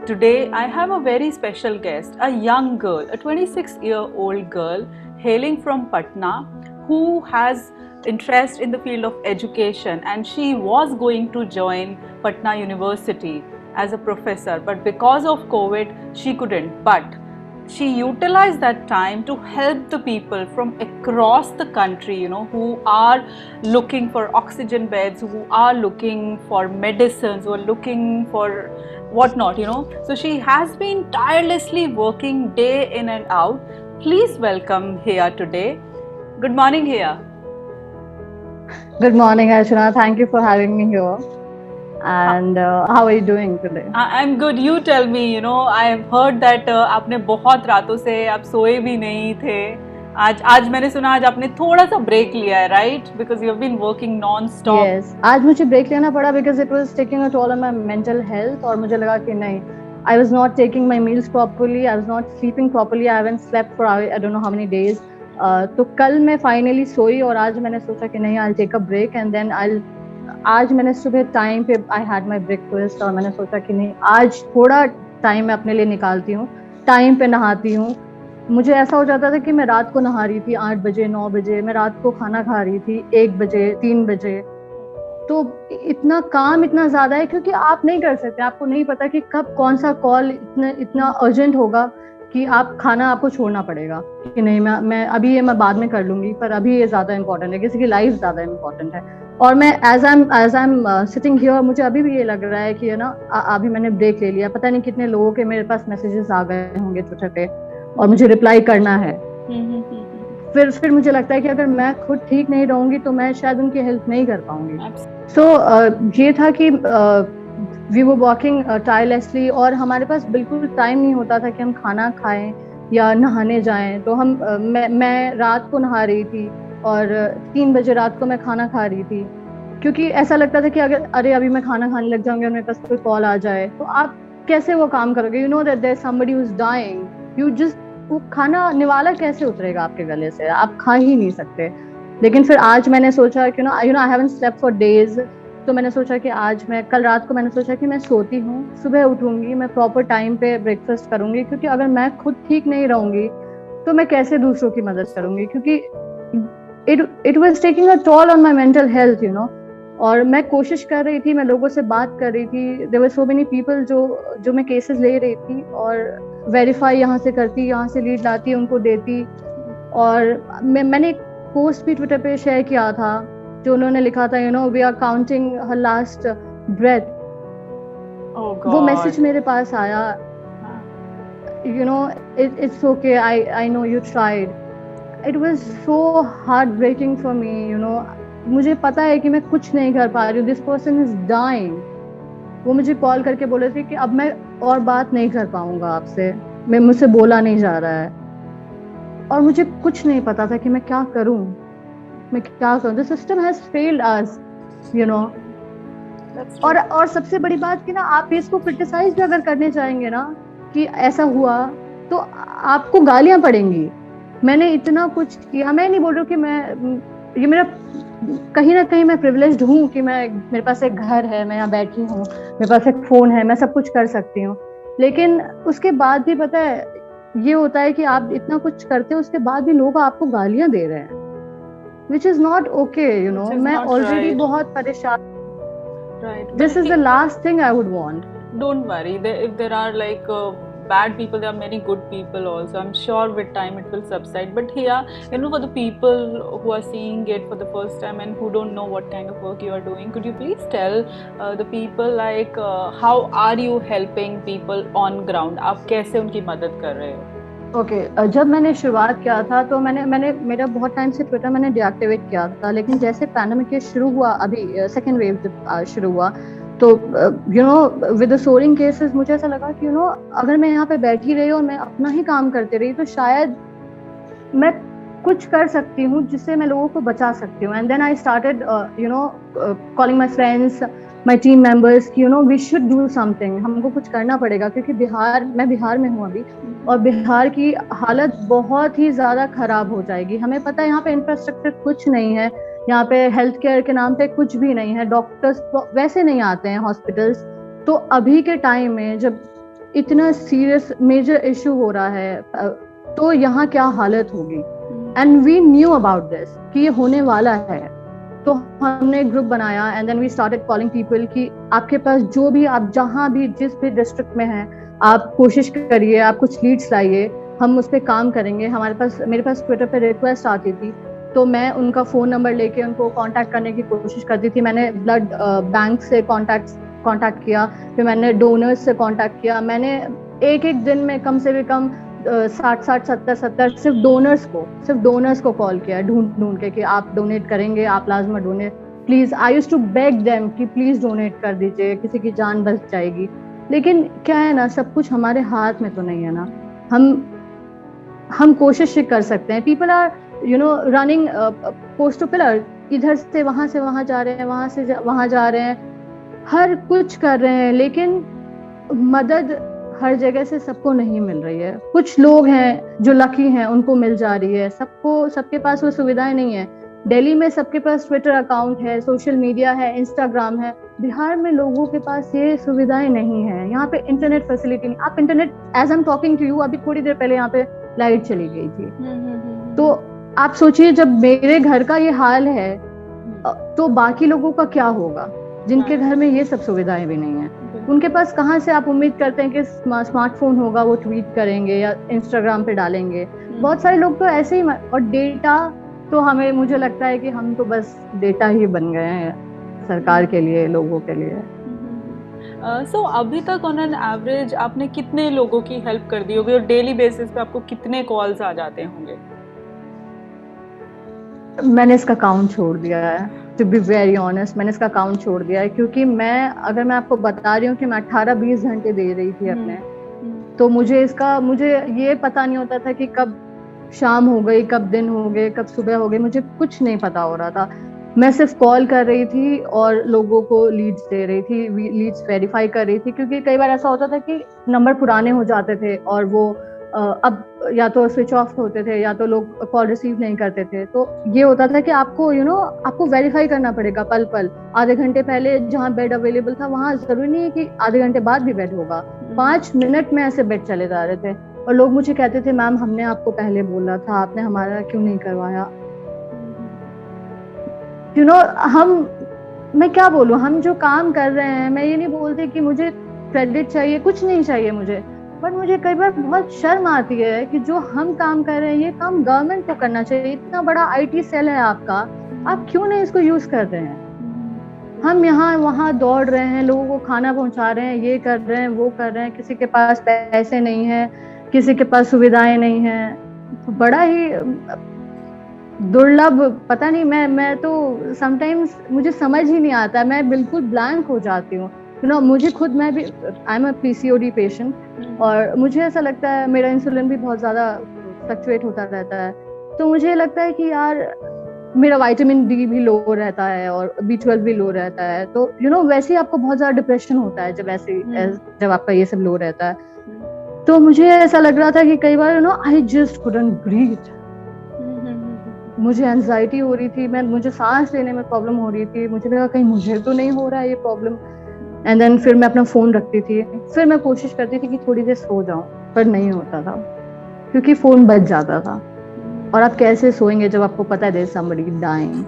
Today, I have a very special guest, a young girl, a 26-year-old girl hailing from Patna who has interest in the field of education, and she was going to join Patna University as a professor, but because of COVID, she couldn't. But she utilized that time to help the people from across the country, who are looking for oxygen beds, who are looking for medicines, who are looking for whatnot. So she has been tirelessly working day in and out. Please welcome Heya today. Good morning, Heya. Good morning, Archana. Thank you for having me here. And how are you doing today? I'm good. You tell me. I have heard that आपने बहुत रातों से आप सोए भी नहीं थे. आज मैंने सुना आज आपने थोड़ा सा ब्रेक लिया है, right? Because you have been working non-stop. Yes. आज मुझे ब्रेक लेना पड़ा because it was taking a toll on my mental health और मुझे लगा कि नहीं, I was not taking my meals properly, I was not sleeping properly, I haven't slept for I don't know how many days. तो कल मैं finally सोई और आज मैंने सोचा कि नहीं, I'll take a break and then आज मैंने सुबह टाइम पे I had my breakfast और मैंने सोचा कि नहीं, आज थोड़ा टाइम मैं अपने लिए निकालती हूँ, टाइम पे नहाती हूँ. मुझे ऐसा हो जाता था कि मैं रात को नहा रही थी 8 बजे 9 बजे, मैं रात को खाना खा रही थी 1 बजे 3 बजे. तो इतना काम इतना ज़्यादा है क्योंकि आप नहीं कर सकते, आपको नहीं पता कि कब कौन सा कॉल इतना अर्जेंट होगा कि आप खाना आपको छोड़ना पड़ेगा कि नहीं, मैं अभी ये मैं बाद में कर लूँगी, पर अभी ये ज़्यादा इम्पोर्टेंट है, किसी की लाइफ ज़्यादा इम्पोर्टेंट है. और मैं as I am sitting here, मुझे अभी भी ये लग रहा है कि अभी मैंने ब्रेक ले लिया. पता नहीं कितने लोगों के मेरे पास मैसेजेस आ गए होंगे ट्विटर पे और मुझे रिप्लाई करना है. फिर मुझे लगता है कि अगर मैं खुद ठीक नहीं रहूंगी तो मैं शायद उनकी हेल्प नहीं कर पाऊंगी. सो ये था कि वी वर वर्किंग टायरलेसली और हमारे पास बिल्कुल टाइम नहीं होता था कि हम खाना खाएं या नहाने जाएं. तो मैं रात को नहा रही थी और 3 बजे रात को मैं खाना खा रही थी क्योंकि ऐसा लगता था कि अरे अभी मैं खाना खाने लग जाऊंगी और मेरे पास कोई कॉल आ जाए तो आप कैसे वो काम करोगे. You know that there is somebody who is dying, you just वो खाना निवाला कैसे उतरेगा आपके गले से, आप खा ही नहीं सकते. लेकिन फिर आज मैंने सोचा कि I haven't slept for days, तो मैंने सोचा कि आज मैं कल रात को मैंने सोचा कि मैं सोती हूँ, सुबह उठूंगी, मैं प्रॉपर टाइम पे ब्रेकफास्ट करूंगी क्योंकि अगर मैं खुद ठीक नहीं रहूंगी तो मैं कैसे दूसरों की मदद करूंगी क्योंकि it was taking a tall on my mental health और मैं कोशिश कर रही थी, मैं लोगों से बात कर रही थी. There were so many people जो मैं केसेस ले रही थी और वेरीफाई यहाँ से करती, यहाँ से लीड लाती, उनको देती. और मैंने एक पोस्ट भी ट्विटर पे शेयर किया था जो उन्होंने लिखा था वी आर काउंटिंग हर लास्ट ब्रेथ. वो मैसेज मेरे पास आया, it's okay, I know you tried. It was so heart breaking for me. मुझे पता है कि मैं कुछ नहीं कर पा रही हूँ, दिस पर्सन इज डाइंग. वो मुझे कॉल करके बोले थे कि अब मैं और बात नहीं कर पाऊंगा आपसे, मुझसे बोला नहीं जा रहा है. और मुझे कुछ नहीं पता था कि मैं क्या करूं. द सिस्टम हैज फेल्ड अस, और सबसे बड़ी बात कि ना आप इसको क्रिटिसाइज भी अगर करने चाहेंगे ना कि ऐसा हुआ तो आपको गालियां पड़ेंगी. मैंने इतना कुछ किया, मैं नहीं बोल रही हूँ कि ये मेरा कहीं ना कहीं मैं प्रिविलेज्ड हूँ कि मेरे पास एक घर है, मैं यहाँ बैठी हूँ, मेरे पास एक फोन है, मैं सब कुछ कर सकती हूँ. लेकिन उसके बाद भी पता है ये होता है कि आप इतना कुछ करते हो, उसके बाद भी लोग आपको गालियां दे रहे हैं, which is not okay. मैं ऑलरेडी बहुत परेशान. This is the last thing I would want. Don't worry, if there are like bad people, there are many good people also. I'm sure with time it will subside. But here, for the people who are seeing it for the first time and who don't know what kind of work you are doing, could you please tell the people like how are you helping people on ground? आप कैसे उनकी मदद कर रहे हो? Okay, जब मैंने शुरुआत किया था तो मैंने मेरा बहुत टाइम से ट्विटर मैंने डीएक्टिवेट किया था, लेकिन जैसे पैंडेमिक के शुरू हुआ, अभी सेकेंड वेव जब शुरू हुआ तो विद द सोरिंग केसेस मुझे ऐसा लगा कि अगर मैं यहाँ पे बैठी रही और मैं अपना ही काम करती रही तो शायद मैं कुछ कर सकती हूँ जिससे मैं लोगों को बचा सकती हूँ. And then I started calling my friends, my team members कि वी शुड डू समथिंग, हमको कुछ करना पड़ेगा क्योंकि मैं बिहार में हूँ अभी और बिहार की हालत बहुत ही ज़्यादा ख़राब हो जाएगी. हमें पता है यहाँ पे इंफ्रास्ट्रक्चर कुछ नहीं है, यहाँ पे हेल्थ केयर के नाम पे कुछ भी नहीं है, डॉक्टर्स वैसे नहीं आते हैं हॉस्पिटल्स. तो अभी के टाइम में जब इतना सीरियस मेजर इशू हो रहा है, तो यहाँ क्या हालत होगी। And we knew about this कि ये होने वाला है, तो हमने एक ग्रुप बनाया and then we started calling people कि आपके पास जो भी, आप जहाँ भी जिस भी डिस्ट्रिक्ट में हैं, आप कोशिश करिए, आप कुछ लीड्स लाइए, हम उस पर काम करेंगे। मेरे पास ट्विटर पे रिक्वेस्ट आती थी, तो मैं उनका फ़ोन नंबर लेके उनको कांटेक्ट करने की कोशिश करती थी। मैंने ब्लड बैंक से कांटेक्ट किया, फिर मैंने डोनर्स से कांटेक्ट किया। मैंने एक दिन में कम से कम 60 70 सिर्फ डोनर्स को कॉल किया ढूंढ के कि आप डोनेट करेंगे, आप plasma donate please. I used to beg them कि प्लीज डोनेट कर दीजिए, किसी की जान बच जाएगी। लेकिन क्या है ना, सब कुछ हमारे हाथ में तो नहीं है ना। हम कोशिश कर सकते हैं। People are running post to pillar, इधर से वहां जा रहे हैं, वहां से वहां जा रहे हैं, हर कुछ कर रहे हैं, लेकिन मदद हर जगह से सबको नहीं मिल रही है। कुछ लोग हैं जो लकी हैं, उनको मिल जा रही है, सबके पास वो सुविधाएं नहीं है। दिल्ली में सबके पास ट्विटर अकाउंट है, सोशल मीडिया है, इंस्टाग्राम है। बिहार में लोगों के पास ये सुविधाएं नहीं है। यहाँ पे इंटरनेट फैसिलिटी नहीं। आप internet, as I am talking to you, अभी थोड़ी देर पहले यहाँ पे लाइट चली गई थी। तो आप सोचिए, जब मेरे घर का ये हाल है तो बाकी लोगों का क्या होगा, जिनके घर में ये सब सुविधाएं भी नहीं है। उनके पास कहाँ से आप उम्मीद करते हैं कि स्मार्टफोन होगा, वो ट्वीट करेंगे या इंस्टाग्राम पे डालेंगे। बहुत सारे लोग तो ऐसे ही, और डेटा तो मुझे लगता है कि हम तो बस डेटा ही बन गए हैं सरकार के लिए, लोगों के लिए। सो अभी तक ऑन एन एवरेज आपने कितने लोगों की हेल्प कर दी होगी, और डेली बेसिस पे आपको कितने कॉल्स आ जाते होंगे? मैंने इसका काउंट छोड़ दिया है, टू बी वेरी ऑनेस्ट। मैंने इसका काउंट छोड़ दिया है, क्योंकि अगर मैं आपको बता रही हूँ कि मैं 18-20 घंटे दे रही थी अपने, तो मुझे ये पता नहीं होता था कि कब शाम हो गई, कब दिन हो गए, कब सुबह हो गई, मुझे कुछ नहीं पता हो रहा था। मैं सिर्फ कॉल कर रही थी और लोगों को लीड्स दे रही थी, लीड्स वेरीफाई कर रही थी, क्योंकि कई बार ऐसा होता था कि नंबर पुराने हो जाते थे और वो अब या तो स्विच ऑफ होते थे या तो लोग कॉल रिसीव नहीं करते थे। तो ये होता था कि आपको आपको वेरीफाई करना पड़ेगा पल पल। आधे घंटे पहले जहाँ बेड अवेलेबल था, वहाँ जरूरी नहीं है कि आधे घंटे बाद भी बेड होगा। 5 मिनट में ऐसे बेड चले जा रहे थे, और लोग मुझे कहते थे, मैम हमने आपको पहले बोला था, आपने हमारा क्यों नहीं करवाया। मैं क्या बोलूं, हम जो काम कर रहे हैं, मैं ये नहीं बोलती कि मुझे क्रेडिट चाहिए, कुछ नहीं चाहिए मुझे, बट मुझे कई बार बहुत शर्म आती है कि जो हम काम कर रहे हैं, ये काम गवर्नमेंट को करना चाहिए। इतना बड़ा IT सेल है आपका, आप क्यों नहीं इसको यूज कर रहे हैं। हम यहाँ वहाँ दौड़ रहे हैं, लोगों को खाना पहुंचा रहे हैं, ये कर रहे हैं, वो कर रहे हैं, किसी के पास पैसे नहीं है, किसी के पास सुविधाएं नहीं है। बड़ा ही दुर्लभ, पता नहीं, मैं तो समटाइम्स मुझे समझ ही नहीं आता, मैं बिल्कुल ब्लैंक हो जाती हूँ। मुझे खुद, मैं भी I am a PCOD patient, और मुझे ऐसा लगता है मेरा इंसुलिन भी बहुत ज्यादा फ्लक्चुएट होता रहता है। तो मुझे लगता है कि यार मेरा विटामिन D भी लो रहता है और B12 भी लो रहता है। तो वैसे ही आपको बहुत ज्यादा डिप्रेशन होता है जब आपका ये सब लो रहता है। तो मुझे ऐसा लग रहा था कि कई बार आई जस्ट कुडंट ब्रीथ। मुझे एंजाइटी हो रही थी, मुझे सांस लेने में प्रॉब्लम हो रही थी। मुझे लगा कहीं मुझे तो नहीं हो रहा है ये प्रॉब्लम। एंड देन फिर मैं अपना फोन रखती थी, फिर मैं कोशिश करती थी कि थोड़ी देर सो जाऊं, पर नहीं होता था क्योंकि फोन बज जाता था। और आप कैसे सोएंगे जब आपको पता है there is somebody dying.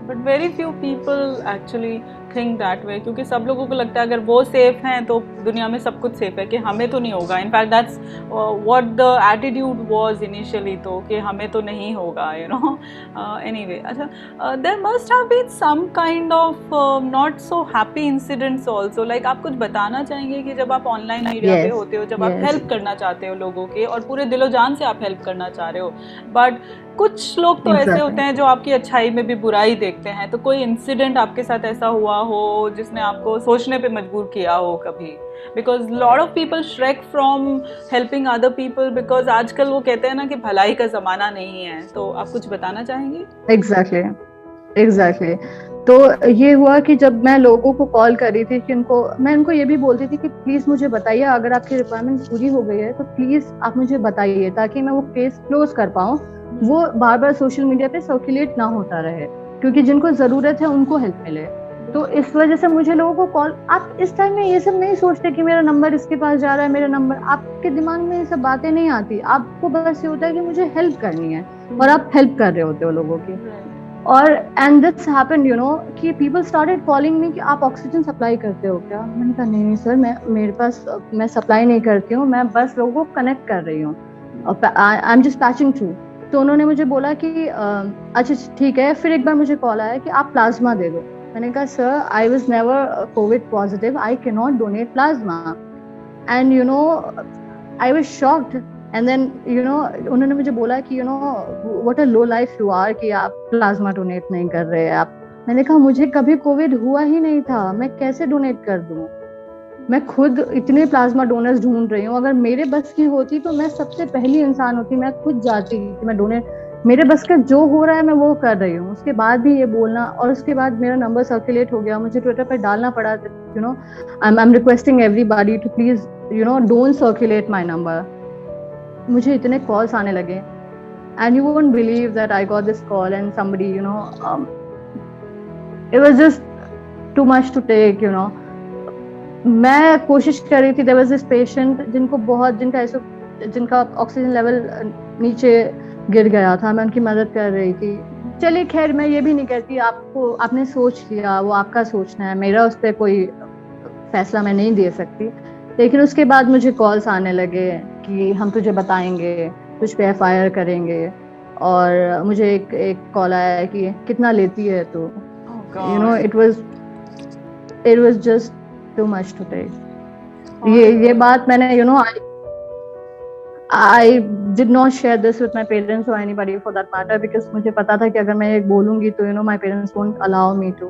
But very few people actually think that way, क्योंकि सब लोगों को लगता है अगर वो सेफ हैं तो दुनिया में सब कुछ सेफ है, कि हमें तो नहीं होगा। In fact that's what the attitude was initially, तो कि हमें तो नहीं होगा, एनीवे। अच्छा, there must have been some kind of not so happy incidents also, like आप कुछ बताना चाहेंगे कि जब आप ऑनलाइन मीडिया पे होते हो, जब आप हेल्प करना चाहते हो लोगों के, और पूरे दिलो जान से आप हेल्प करना चाह रहे हो, बट कुछ लोग तो ऐसे होते हैं जो आपकी अच्छाई में भी बुराई देखते हैं। तो कोई इंसिडेंट आपके साथ ऐसा हुआ हो जिसने आपको सोचने पे मजबूर किया हो कभी? Because lot of people Shrek from helping other people, because आजकल वो कहते हैं ना कि भलाई का ज़माना नहीं है। तो आप कुछ बताना चाहेंगे? एग्जैक्टली। तो ये हुआ कि जब मैं लोगों को कॉल कर रही थी कि मैं उनको ये भी बोलती थी कि प्लीज़ मुझे बताइए, अगर आपकी रिक्वायरमेंट पूरी हो गई है तो प्लीज़ आप मुझे बताइए, ताकि मैं वो केस क्लोज कर पाऊँ, वो बार बार सोशल मीडिया पे सर्कुलेट ना होता रहे, क्योंकि जिनको ज़रूरत है उनको हेल्प मिले। तो इस वजह से मुझे लोगों को कॉल, आप इस टाइम में ये सब नहीं सोचते कि मेरा नंबर इसके पास जा रहा है, मेरा नंबर, आपके दिमाग में ये सब बातें नहीं आती, आपको बस ये होता है कि मुझे हेल्प करनी है और आप हेल्प कर रहे होते हो लोगों की। और and this happened you know कि पीपल स्टार्टेड कॉलिंग मी कि आप ऑक्सीजन सप्लाई करते हो क्या? मैंने कहा नहीं नहीं सर, मेरे पास, मैं सप्लाई नहीं करती हूँ, मैं बस लोगों को कनेक्ट कर रही हूँ, I am just patching through. तो उन्होंने मुझे बोला कि अच्छा ठीक है। फिर एक बार मुझे कॉल आया कि आप प्लाज्मा दे दो। मैंने कहा sir, I was never Covid positive, I can not donate plasma. And you know I was shocked. And then you know उन्होंने मुझे बोला कि you know what a low life you are कि आप प्लाज्मा डोनेट नहीं कर रहे आप। मैंने कहा मुझे कभी कोविड हुआ ही नहीं था, मैं कैसे डोनेट कर दूं? मैं खुद इतने प्लाज्मा डोनर्स ढूंढ रही हूँ, अगर मेरे बस की होती तो मैं सबसे पहली इंसान होती, मैं खुद जाती कि मैं डोनेट, मेरे बस का जो हो रहा है मैं वो कर रही हूँ। उसके बाद भी ये बोलना, और उसके बाद मेरा नंबर सर्कुलेट हो गया, मुझे ट्विटर पर डालना पड़ा, you know I am requesting everybody to please you know don't circulate my number. मुझे इतने कॉल्स आने लगे, and you won't believe that I got this call and somebody, you know, it was just too much to take, you know. मैं कोशिश कर रही थी, there was this patient जिनका ऑक्सीजन लेवल नीचे गिर गया था, मैं उनकी मदद कर रही थी। चलिए खैर, मैं ये भी नहीं कहती, आपने सोच लिया, वो आपका सोचना है, मेरा उस पर कोई फैसला मैं नहीं दे सकती। लेकिन उसके बाद मुझे कॉल्स आने लगे कि हम तुझे बताएंगे, तुझ पे FIR करेंगे, और मुझे एक कॉल आया है कि कितना लेती है तो you know it was just too much to take. ये बात मैंने you know I did not share this with my parents और anybody for that matter, because मुझे पता था कि अगर मैं ये बोलूंगी तो you know my parents won't allow me to.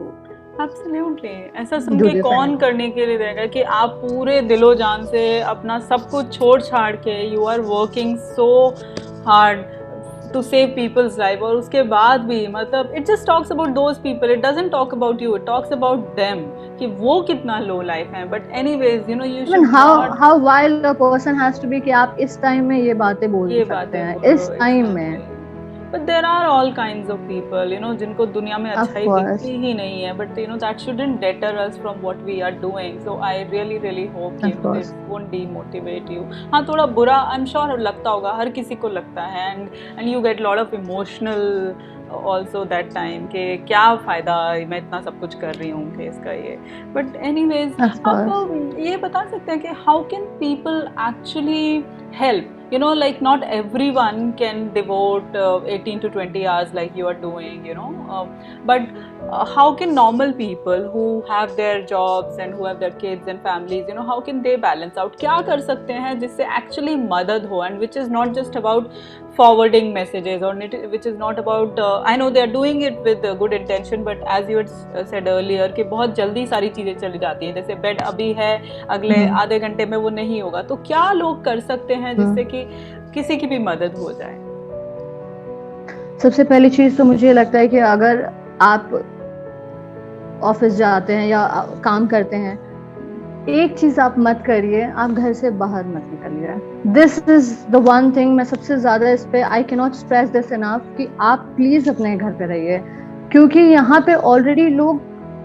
Absolutely, ऐसा सुन के कौन करने के लिए रहेगा कि आप पूरे दिलो जान से अपना सब कुछ छोड़ छाड़ के you are working so hard to save people's life, और उसके बाद भी मतलब it just talks about those people, it doesn't talk about you, it talks about them कि वो कितना लो लाइफ है। But anyways you know you should how wild a person has to be कि आप इस टाइम में ये बातें बोल सकते हैं, इस टाइम में। But there are all kinds of people, you know, जिनको दुनिया में अच्छाई दिखती ही नहीं है, but you know that shouldn't deter us from what we are doing. So I really hope कि this won't demotivate you. हाँ, थोड़ा बुरा I'm sure लगता होगा, हर किसी को लगता है, and you get lot of emotional also that time कि क्या फ़ायदा, मैं इतना सब कुछ कर रही हूँ कि इसका ये। But anyways, आप ये बता सकते हैं कि how can people actually help? You know, like not everyone can devote 18 to 20 hours like you are doing, you know, but how can normal people who have their jobs and who have their kids and families, you know, how can they balance out? क्या कर सकते हैं जिससे actually मदद हो, and which is not just about forwarding messages, or which is not about I know they are doing it with good intention, but as you had said earlier कि बहुत जल्दी सारी चीज़ें चली जाती हैं, जैसे बेड अभी है, अगले आधे घंटे में वो नहीं होगा, तो क्या लोग कर सकते हैं जिससे कि किसी की भी मदद हो जाए? सबसे पहली चीज तो मुझे लगता है कि अगर आप ऑफिस जाते हैं या काम करते हैं, एक चीज आप मत करिए, आप घर से बाहर मत निकलिए। This is the one thing, मैं सबसे ज्यादा इस पे आई can not stress this enough कि आप प्लीज अपने घर पे रहिए, क्योंकि यहाँ पे ऑलरेडी लोग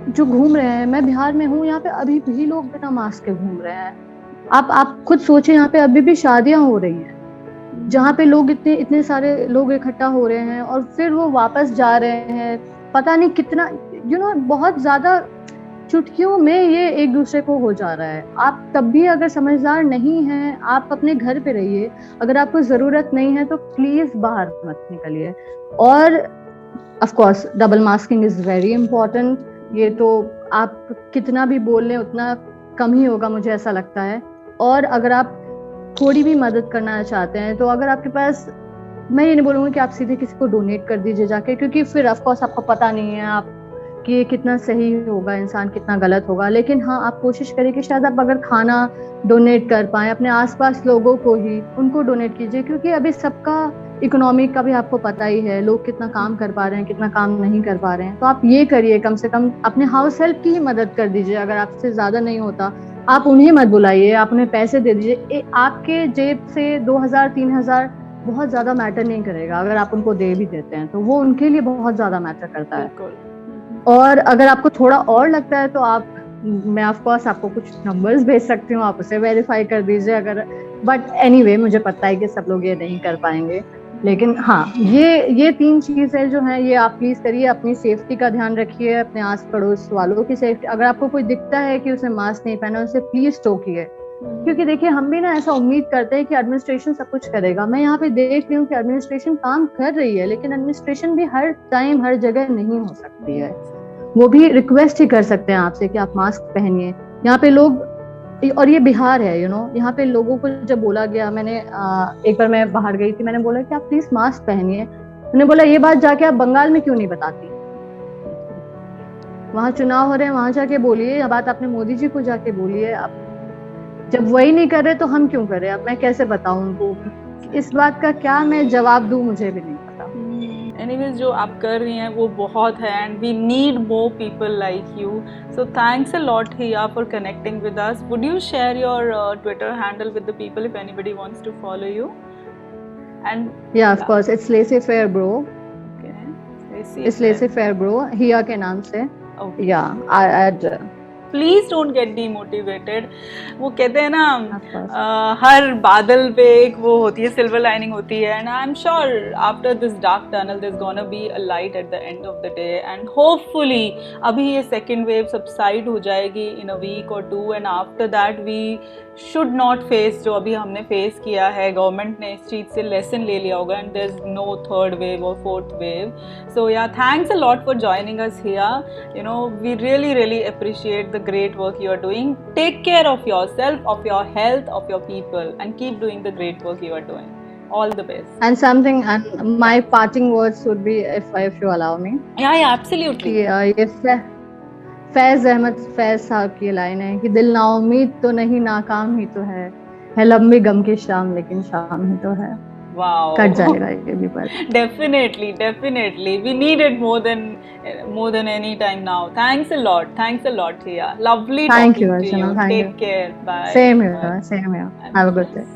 जो घूम रहे हैं, मैं बिहार में हूँ, यहाँ पे अभी भी लोग बिना मास्क के घूम रहे हैं। आप खुद सोचिए, यहाँ पे अभी भी शादियां हो रही हैं जहाँ पे लोग इतने सारे लोग इकट्ठा हो रहे हैं और फिर वो वापस जा रहे हैं, पता नहीं कितना यू नो बहुत ज्यादा चुटकियों में ये एक दूसरे को हो जा रहा है। आप तब भी अगर समझदार नहीं हैं, आप अपने घर पे रहिए, अगर आपको जरूरत नहीं है तो प्लीज बाहर मत निकलिए। और of course double masking is very important, ये तो आप कितना भी बोल लें उतना कम ही होगा, मुझे ऐसा लगता है। और अगर आप थोड़ी भी मदद करना चाहते हैं तो अगर आपके पास, मैं ये नहीं बोलूँगी कि आप सीधे किसी को डोनेट कर दीजिए जाके, क्योंकि फिर ऑफ कोर्स आपको पता नहीं है आप कि ये कितना सही होगा, इंसान कितना गलत होगा। लेकिन हाँ, आप कोशिश करिए कि शायद आप अगर खाना डोनेट कर पाएँ अपने आसपास लोगों को ही, उनको डोनेट कीजिए, क्योंकि अभी सबका इकोनॉमिक का भी आपको पता ही है, लोग कितना काम कर पा रहे हैं, कितना काम नहीं कर पा रहे हैं। तो आप ये करिए, कम से कम अपने हाउस हेल्प की ही मदद कर दीजिए। अगर आपसे ज्यादा नहीं होता, आप उन्हें मत बुलाइए, आप उन्हें पैसे दे दीजिए। आपके जेब से 2000-3000 बहुत ज्यादा मैटर नहीं करेगा, अगर आप उनको दे भी देते हैं तो वो उनके लिए बहुत ज्यादा मैटर करता है। और अगर आपको थोड़ा और लगता है तो आप, मैं ऑफ कोर्स आपको कुछ नंबर्स भेज सकती हूँ, आप उसे वेरीफाई कर दीजिए अगर, बट एनीवे मुझे पता है कि सब लोग ये नहीं कर पाएंगे। लेकिन हाँ, ये 3 चीजें जो हैं ये आप प्लीज करिए। अपनी सेफ्टी का ध्यान रखिए, अपने आस पड़ोस वालों की सेफ्टी, अगर आपको कोई दिखता है कि उसने मास्क नहीं पहना उसे प्लीज टोकिए। क्योंकि देखिए हम भी ना ऐसा उम्मीद करते हैं कि एडमिनिस्ट्रेशन सब कुछ करेगा। मैं यहाँ पे देख रही हूँ कि एडमिनिस्ट्रेशन काम कर रही है, लेकिन एडमिनिस्ट्रेशन भी हर टाइम हर जगह नहीं हो सकती है। वो भी रिक्वेस्ट ही कर सकते हैं आपसे कि आप मास्क पहनिए। यहाँ पे लोग, और ये बिहार है, यहाँ पे लोगों को जब बोला गया, मैंने एक बार मैं बाहर गई थी, मैंने बोला कि आप प्लीज मास्क पहनिए। मैंने बोला ये बात जाके आप बंगाल में क्यों नहीं बताती? वहां चुनाव हो रहे हैं, वहां जाके बोलिए, ये बात आपने मोदी जी को जाके बोलिए। आप जब वही नहीं कर रहे तो हम क्यों करें? अब मैं कैसे बताऊं उनको इस बात का, क्या मैं जवाब दूं, मुझे भी नहीं पता। एनीवेज जो आप कर रही हैं वो बहुत है, and we need more people like you. So thanks a lot Hiya for connecting with us. Would you share your Twitter handle with the people if anybody wants to follow you? And yeah of course it's laissez faire bro. Okay, it's laissez faire bro Hiya के नाम से. Okay, yeah I please don't get demotivated. वो कहते हैं ना हर बादल पे एक वो होती है, सिल्वर लाइनिंग होती है, and I am sure after this dark tunnel there is gonna be a light at the end of the day. And hopefully अभी ये सेकेंड वेव सबसाइड हो जाएगी इन अ वीक और 2, and after that we should not face जो अभी हमने face किया है. गवर्नमेंट ने इस चीज़ से लेसन ले लिया होगा, and there is no third wave or fourth wave. So yeah, thanks a lot for joining us here. You know, we really appreciate the great work you are doing. Take care of yourself, of your health, of your people, and keep doing the great work you are doing. All the best. And my parting words would be, if you allow me. Yeah, absolutely. ये फैज अहमद फैज साहब की line है कि दिल ना उम्मीद तो नहीं, नाकाम ही तो है लंबी गम की शाम लेकिन शाम ही तो है. Wow. कट जाएगा ये भी पर. Definitely. We need it more than any time now. Thanks a lot, Tia. Lovely Thank talking you, to you. Archana. Thank you. Take care. Bye. Same here. Have a good day.